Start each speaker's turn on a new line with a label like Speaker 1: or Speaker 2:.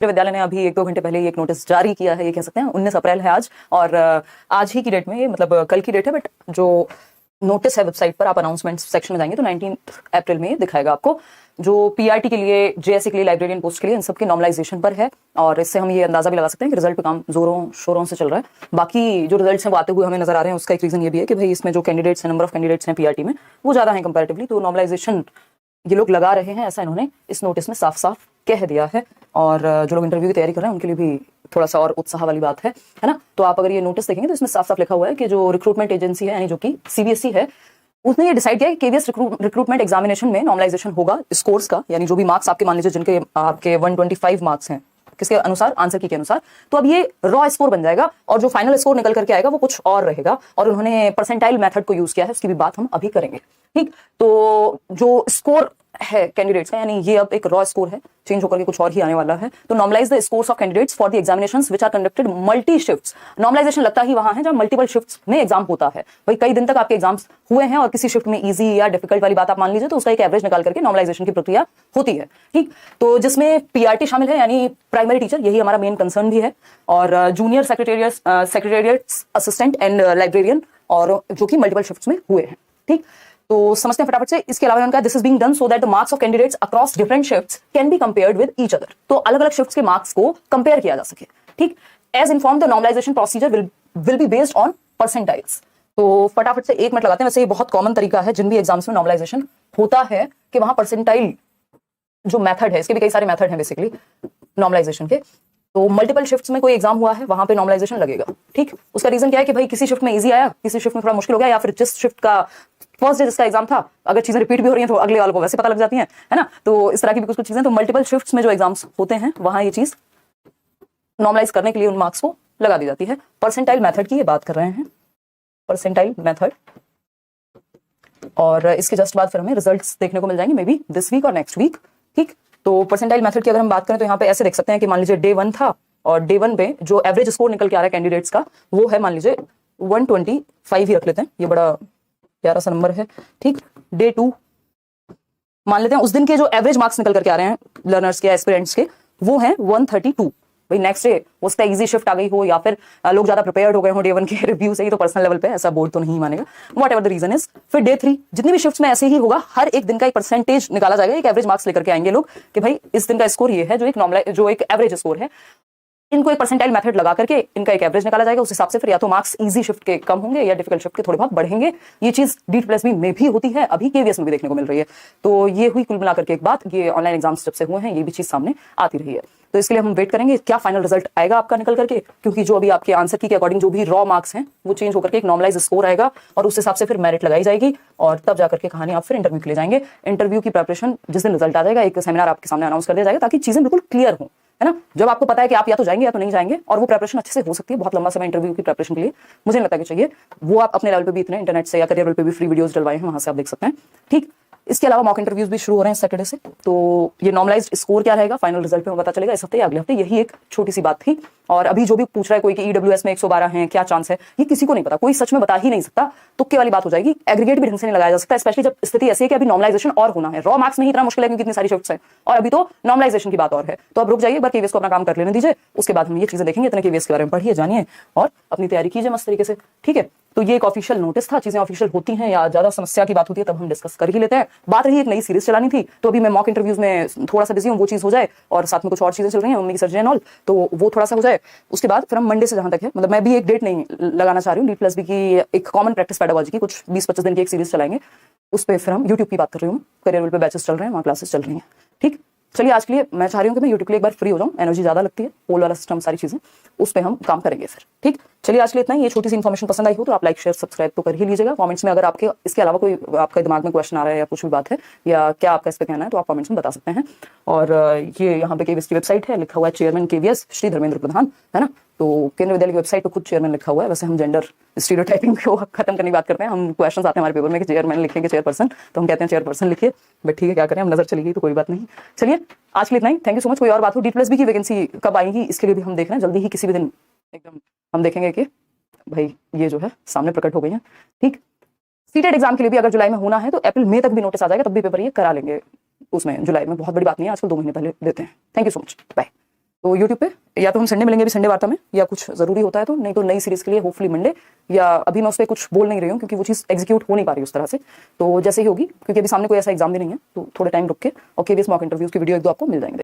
Speaker 1: विश्वविद्यालय ने अभी 1-2 घंटे पहले एक नोटिस जारी किया है, ये कह सकते हैं 19 अप्रैल है आज, और आज ही की डेट में, मतलब कल की डेट है, बट जो नोटिस है वेबसाइट पर, आप अनाउंसमेंट सेक्शन में जाएंगे तो 19 अप्रैल में दिखाएगा आपको, जो पीआरटी के लिए, जेएससी के लिए, लाइब्रेरियन पोस्ट के लिए, इन सब के नॉर्मलाइजेशन पर है। और इससे हम ये अंदाजा भी लगा सकते हैं कि रिजल्ट पे काम जोरों शोरों से चल रहा है। बाकी जो रिजल्ट्स हैं वो आते हुए हमें नजर आ रहे हैं, उसका एक रीजन ये भी है कि भाई इसमें जो कैंडिडेट्स हैं, नंबर ऑफ कैंडिडेट्स हैं पीआरटी में, वो ज्यादा है कंपैरेटिवली, तो नॉर्मलाइजेशन ये लोग लगा रहे हैं, ऐसा इन्होंने इस नोटिस में साफ साफ कह दिया है। और जो लोग इंटरव्यू की तैयारी कर रहे हैं उनके लिए भी थोड़ा सा और उत्साह वाली बात है ना। तो आप अगर ये नोटिस देखेंगे तो इसमें साफ साफ लिखा हुआ है कि जो रिक्रूटमेंट एजेंसी है, यानी जो कि सीबीएसई है, उसने ये डिसाइड किया है कि केवीएस रिक्रूटमेंट एग्जामिनेशन में नॉर्मलाइजेशन होगा इस कोर्स का, यानी जो भी मार्क्स आपके, मान लीजिए जिनके आपके 125 मार्क्स हैं, किसके अनुसार, आंसर की के अनुसार, तो अब ये रॉ स्कोर बन जाएगा और जो फाइनल स्कोर निकल करके आएगा वो कुछ और रहेगा। और उन्होंने परसेंटाइल मेथड को यूज किया है, उसकी भी बात हम अभी करेंगे। ठीक, तो जो स्कोर है कैंडिडेट्स का, यानी ये अब एक रॉ स्कोर है, चेंज होकर के कुछ और ही आने वाला है। तो normalise the scores of candidates for the examinations which are conducted multi shifts. Normalisation लगता ही वहां है जहां मल्टीपल शिफ्ट्स में एग्जाम होता है। भाई कई दिन तक आपके एग्जाम्स हुए हैं और किसी शिफ्ट में इजी या डिफिकल्ट वाली बात आप मान लीजिए, तो उसका एक एवरेज निकाल करके नॉर्मलाइजेशन की प्रक्रिया होती है। ठीक, तो जिसमें पीआरटी शामिल है, यानी प्राइमरी टीचर, यही हमारा मेन कंसर्न भी है, और junior secretariat assistant and librarian, और जो कि मल्टीपल शिफ्ट्स में हुए हैं। ठीक, तो समझते हैं फटाफट से। इसके अलावा उनका this is being done so that the marks of candidates across different shifts can be compared with each other. तो अलग अलग शिफ्ट्स के मार्क्स को कंपेयर किया जा सके। ठीक, as inform the normalisation procedure will be based on percentiles. तो फटाफट से 1 मिनट लगाते हैं। वैसे ये बहुत कॉमन तरीका है जिन भी एग्जाम्स में नॉर्मलाइजेशन होता है कि वहां परसेंटाइल जो मेथड है, इसके भी कई सारे मेथड हैं बेसिकली नॉर्मलाइजेशन के। तो मल्टीपल शिफ्ट्स में कोई एग्जाम हुआ है, वहां पे नॉर्मलाइजेशन लगेगा। ठीक, उसका रीजन क्या है कि भाई किसी शिफ्ट में इजी आया, किसी शिफ्ट में थोड़ा मुश्किल हो गया, या फिर जिस शिफ्ट का फर्स्ट डे जिसका एग्जाम था, अगर चीजें रिपीट भी हो रही हैं तो अगले वालों को वैसे पता लग जाती हैं, है ना। तो इस तरह की भी कुछ चीजें, तो मल्टीपल शिफ्ट्स में जो एग्जाम्स होते हैं वहां ये चीज नॉर्मलाइज करने के लिए उन मार्क्स को लगा दी जाती है। परसेंटाइल मेथड की ये बात कर रहे हैं, परसेंटाइल मेथड। और इसके जस्ट बाद फिर हमें रिजल्ट्स देखने को मिल जाएंगे, मे बी दिस वीक और नेक्स्ट वीक। ठीक, तो परसेंटाइल मेथड की अगर हम बात करें तो यहाँ पे ऐसे देख सकते हैं कि मान लीजिए डे 1 था, और डे 1 पे जो एवरेज स्कोर निकल के आ रहा है कैंडिडेट्स का, वो है मान लीजिए 125 ही रख लेते हैं, ये बड़ा प्यारा सा नंबर है। ठीक, डे 2 मान लेते हैं, उस दिन के जो एवरेज मार्क्स निकल करके आ रहे हैं लर्नर्स के, एस्पिरेंट्स के, वो हैं 132। भाई नेक्स्ट डे उसका इजी शिफ्ट आ गई हो, या फिर लोग ज्यादा प्रिपेयर्ड हो गए हो डे 1 के रिव्यू से ही, तो पर्सनल लेवल पे ऐसा बोर्ड तो नहीं मानेगा, whatever the reason is. फिर डे 3 जितनी भी शिफ्ट्स में ऐसे ही होगा, हर एक दिन का एक परसेंटेज निकाला जाएगा, एक एवरेज मार्क्स लेकर के आएंगे लोग कि भाई इस दिन का स्कोर ये है, जो एक एवरेज स्कोर है। इनको एक परसेंटाइल मेथड लगा करके इनका एक एवरेज निकाला जाएगा। उस हिसाब से फिर या तो मार्क्स इजी शिफ्ट के कम होंगे या डिफिकल्ट शिफ्ट के थोड़े बहुत बढ़ेंगे। ये चीज D+B में भी होती है, अभी केवीएस में भी देखने को मिल रही है। तो ये हुई कुल मिलाकर के एक बात, ये ऑनलाइन एग्जाम्स जब से हुए हैं ये भी चीज सामने आती रही है। तो इसके लिए हम वेट करेंगे क्या फाइनल रिजल्ट आएगा आपका निकल करके, क्योंकि जो अभी आपके आंसर की के अकॉर्डिंग जो भी रॉ मार्क्स हैं वो चेंज होकर के एक नॉर्मलाइज स्कोर आएगा, और उस हिसाब से फिर मेरिट लगाई जाएगी, और तब जाकर के कहानी आप फिर इंटरव्यू के लिए जाएंगे। इंटरव्यू की प्रिपरेशन जिस दिन रिजल्ट आ जाएगा, एक सेमिनार आपके सामने अनाउंस कर दिया जाएगा, ताकि चीजें बिल्कुल क्लियर हो, है ना। जब आपको पता है कि आप या तो जाएंगे या तो नहीं जाएंगे, और वो प्रिपरेशन अच्छे से हो सकती है। बहुत लंबा समय इंटरव्यू की प्रिपरेशन के लिए मुझे नहीं लगता कि चाहिए, वो आप अपने लेवल पे भी इतने इंटरनेट से या करियर लेवल पे भी फ्री वीडियोस डलवाए हैं, वहां से आप देख सकते हैं। ठीक, इसके अलावा मॉक इंटरव्यूज भी शुरू हो रहे हैं सैटरडे से। तो ये नॉर्मलाइज्ड स्कोर क्या रहेगा फाइनल रिजल्ट पे पता चलेगा इस हफ्ते या अगले हफ्ते। यही एक छोटी सी बात थी। और अभी जो भी पूछ रहा है कोई कि ईडब्ल्यूएस में 112 है, क्या चांस है, ये किसी को नहीं पता, कोई सच में बता ही नहीं सकता। तुक्के वाली बात हो जाएगी, एग्रीगेट भी ढंग से नहीं लगाया जा सकता, स्पेशली जब स्थिति ऐसी है कि अभी नॉर्मलाइजेशन और होना है। रॉ मार्क्स में ही इतना मुश्किल है क्योंकि इतनी सारी शिफ्ट्स हैं, और अभी तो नॉर्मलाइजेशन की बात और है। तो अब रुक जाइए, एक बार केवीएस को अपना काम कर लेने दीजिए, उसके बाद हम ये चीजें देखेंगे। इतने केवीएस के बारे में पढ़िए, जानिए और अपनी तैयारी कीजिए मस्त तरीके से। ठीक है, तो ये एक ऑफिशियल नोटिस था। चीजें ऑफिशियल होती हैं या ज्यादा समस्या की बात होती है तब हम डिस्कस कर ही लेते हैं। बात रही एक नई सीरीज चलानी थी, तो अभी मैं मॉक इंटरव्यूज में थोड़ा सा बिजी हूँ, वो चीज हो जाए, और साथ में कुछ और चीजें चल रही हैं मम्मी की सर्जरी एंड ऑल, तो वो थोड़ा सा हो जाए। उसके बाद फिर हम मंडे से जहां तक है, मतलब मैं भी एक डेट नहीं लगाना चाह रही हूँ, D+B की एक कॉमन प्रैक्टिस पेडागोजी की कुछ 20-25 दिन की एक सीरीज चलाएंगे। उस पर फिर हम यूट्यूब की बात कर रही हूँ, करियर पे बैचेस चल रहे हैं, वहाँ क्लासेस चल रही हैं। ठीक, चलिए आज के लिए मैं चाह रही हूँ कि मैं यूट्यूब के लिए एक बार फ्री हो जाऊँ, एनर्जी ज्यादा लगती है, पोल वाला सिस्टम, सारी चीजें उस पर हम काम करेंगे फिर। ठीक, चलिए आज के लिए इतना ही। ये छोटी सी इन्फॉर्मेशन पसंद आई हो तो आप लाइक शेयर सब्सक्राइब तो कर ही लीजिएगा। कमेंट्स में अगर आपके इसके अलावा कोई आपके दिमाग में क्वेश्चन आ रहा है या कुछ भी बात है या क्या आपका इस पर कहना है तो आप कमेंट्स में बता सकते हैं। और ये यहाँ पे केवीएस की वेबसाइट है, लिखा हुआ है चेयरमैन केवीएस श्री धर्मेंद्र प्रधान, है ना। तो केंद्रीय विद्यालय की वेबसाइट पर खुद चेयरमैन लिखा हुआ है। वैसे हम जेंडर स्टीरियोटाइपिंग को खत्म करने की बात करते हैं। हम क्वेश्चन आते हैं हमारे पेपर में कि चेयरमैन लिखेंगे चेयरपर्सन, तो हम कहते हैं चेयरपर्सन लिखिए, बट ठीक है क्या करें, हम नजर चली गई तो कोई बात नहीं। चलिए आज के लिए इतना ही, थैंक यू सो मच। कोई और बात हो, D+B की वैकेंसी कब आएगी इसके लिए भी हम देख रहे हैं, जल्दी ही किसी भी दिन एकदम हम देखेंगे कि भाई ये जो है सामने प्रकट हो गई है। ठीक, सीटेट एग्जाम के लिए भी अगर जुलाई में होना है तो अप्रैल मई तक भी नोटिस आ जाएगा, तब भी पेपर ये करा लेंगे उसमें जुलाई में। बहुत बड़ी बात नहीं है, आजकल 2 महीने पहले देते हैं। Thank you so much, bye. तो यूट्यूब पे या तो हम संडे मिलेंगे अभी संडे वार्ता में, या कुछ जरूरी होता है तो, नहीं तो नई सीरीज के लिए होपफुली मंडे, या अभी मैं उस पर कुछ बोल नहीं रही हूँ क्योंकि वो चीज़ एग्जीक्यूट हो नहीं पा रही उस तरह से। तो जैसे ही होगी, क्योंकि अभी सामने कोई ऐसा एग्जाम भी नहीं है, तो थोड़े टाइम रुक के और केवीएस मॉक इंटरव्यूज की वीडियो एक दो आपको मिल जाएंगे।